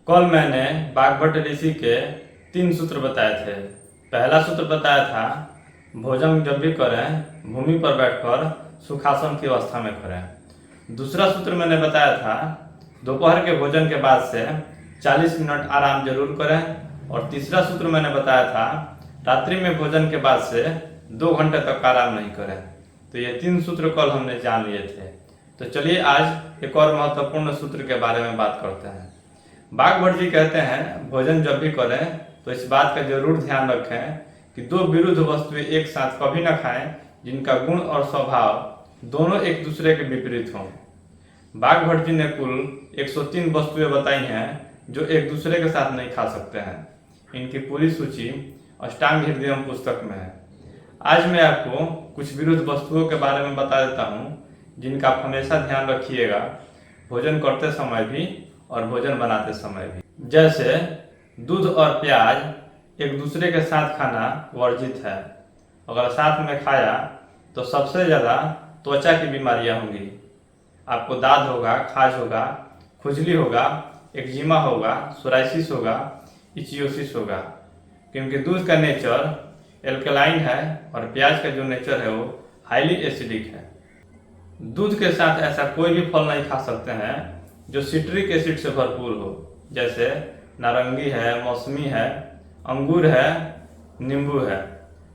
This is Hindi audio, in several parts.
कल मैंने बाघभट्ट ऋषि के 3 सूत्र बताए थे। पहला सूत्र बताया था भोजन जब भी करें भूमि पर बैठकर सुखासन की अवस्था में करें। दूसरा सूत्र मैंने बताया था दोपहर के भोजन के बाद से 40 मिनट आराम जरूर करें। और तीसरा सूत्र मैंने बताया था रात्रि में भोजन के बाद से 2 घंटे तक आराम नहीं करें। तो ये 3 सूत्र कल हमने जान लिए थे। तो चलिए आज एक और महत्वपूर्ण सूत्र के बारे में बात करते हैं। बाघभट्ट जी कहते हैं भोजन जब भी करें तो इस बात का जरूर ध्यान रखें कि 2 विरुद्ध वस्तुएं एक साथ कभी न खाएं जिनका गुण और स्वभाव दोनों एक दूसरे के विपरीत हों। बाघभट्ट जी ने कुल 103 वस्तुएं बताई हैं जो एक दूसरे के साथ नहीं खा सकते हैं। इनकी पूरी सूची अष्टांग हृदयम पुस्तक में है। आज मैं आपको कुछ विरुद्ध वस्तुओं के बारे में बता देता हूँ जिनका आप हमेशा ध्यान रखिएगा भोजन करते समय भी और भोजन बनाते समय भी। जैसे दूध और प्याज एक दूसरे के साथ खाना वर्जित है। अगर साथ में खाया तो सबसे ज़्यादा त्वचा की बीमारियां होंगी। आपको दाद होगा, खाज होगा, खुजली होगा, एक्जिमा होगा, सोराइसिस होगा, इचियोसिस होगा, क्योंकि दूध का नेचर एल्कलाइन है और प्याज का जो नेचर है वो हाईली एसिडिक है। दूध के साथ ऐसा कोई भी फल नहीं खा सकते हैं जो सिट्रिक एसिड से भरपूर हो। जैसे नारंगी है, मौसमी है, अंगूर है, नींबू है।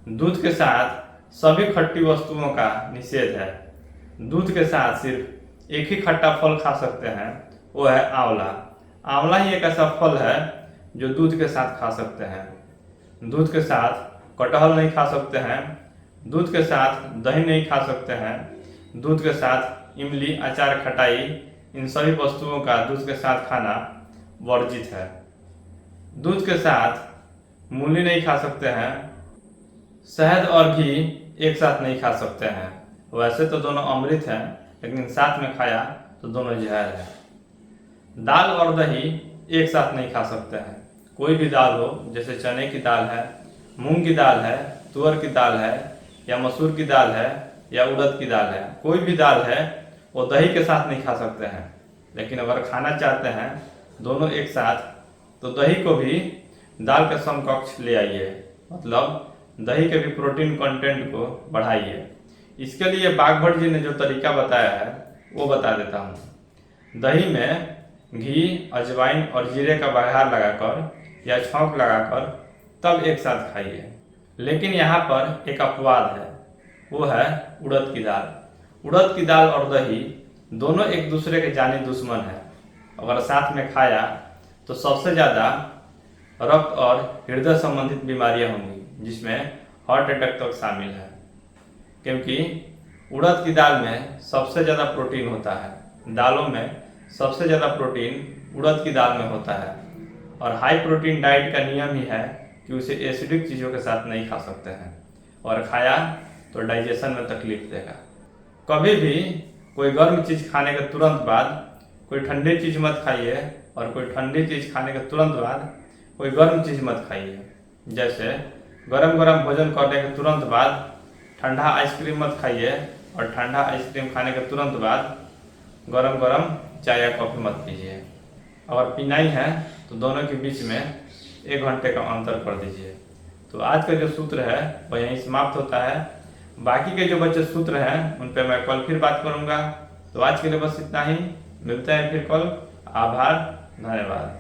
दूध के साथ सभी खट्टी वस्तुओं का निषेध है। दूध के साथ सिर्फ एक ही खट्टा फल खा सकते हैं, वो है आंवला। आंवला ही एक ऐसा फल है जो दूध के साथ खा सकते हैं। दूध के साथ कटहल नहीं खा सकते हैं। दूध के साथ दही नहीं खा सकते हैं। दूध के साथ इमली, अचार, खटाई, इन सभी वस्तुओं का दूध के साथ खाना वर्जित है। दूध के साथ मूली नहीं खा सकते हैं। शहद और घी एक साथ नहीं खा सकते हैं। वैसे तो दोनों अमृत हैं, लेकिन साथ में खाया तो दोनों जहर है। दाल और दही एक साथ नहीं खा सकते हैं। कोई भी दाल हो, जैसे चने की दाल है, मूंग की दाल है, तुअर की दाल है, या मसूर की दाल है, या उड़द की दाल है, कोई भी दाल है वो दही के साथ नहीं खा सकते हैं। लेकिन अगर खाना चाहते हैं दोनों एक साथ तो दही को भी दाल के समकक्ष ले आइए, मतलब दही के भी प्रोटीन कंटेंट को बढ़ाइए। इसके लिए बाघभट्ट जी ने जो तरीका बताया है वो बता देता हूँ। दही में घी, अजवाइन और जीरे का बघार लगाकर या छौंक लगाकर तब एक साथ खाइए। लेकिन यहाँ पर एक अपवाद है, वो है उड़द की दाल। उड़द की दाल और दही दोनों एक दूसरे के जानी दुश्मन है। अगर साथ में खाया तो सबसे ज़्यादा रक्त और हृदय संबंधित बीमारियां होंगी, जिसमें हार्ट अटैक तक शामिल है। क्योंकि उड़द की दाल में सबसे ज़्यादा प्रोटीन होता है। दालों में सबसे ज़्यादा प्रोटीन उड़द की दाल में होता है। और हाई प्रोटीन डाइट का नियम ही है कि उसे एसिडिक चीज़ों के साथ नहीं खा सकते हैं, और खाया तो डाइजेशन में तकलीफ देगा। कभी भी कोई गर्म चीज़ खाने के तुरंत बाद कोई ठंडी चीज़ मत खाइए, और कोई ठंडी चीज़ खाने के तुरंत बाद कोई गर्म चीज़ मत खाइए। जैसे गरम गरम भोजन करने के तुरंत बाद ठंडा आइसक्रीम मत खाइए, और ठंडा आइसक्रीम खाने के तुरंत बाद गरम गरम चाय या कॉफ़ी मत पीजिए। अगर पीना ही है तो दोनों के बीच में 1 घंटे का अंतर कर दीजिए। तो आज का जो सूत्र है वह यहीं समाप्त होता है। बाकी के जो बचे सूत्र हैं उन पर मैं कल फिर बात करूंगा। तो आज के लिए बस इतना ही। मिलते हैं फिर कल। आभार, धन्यवाद।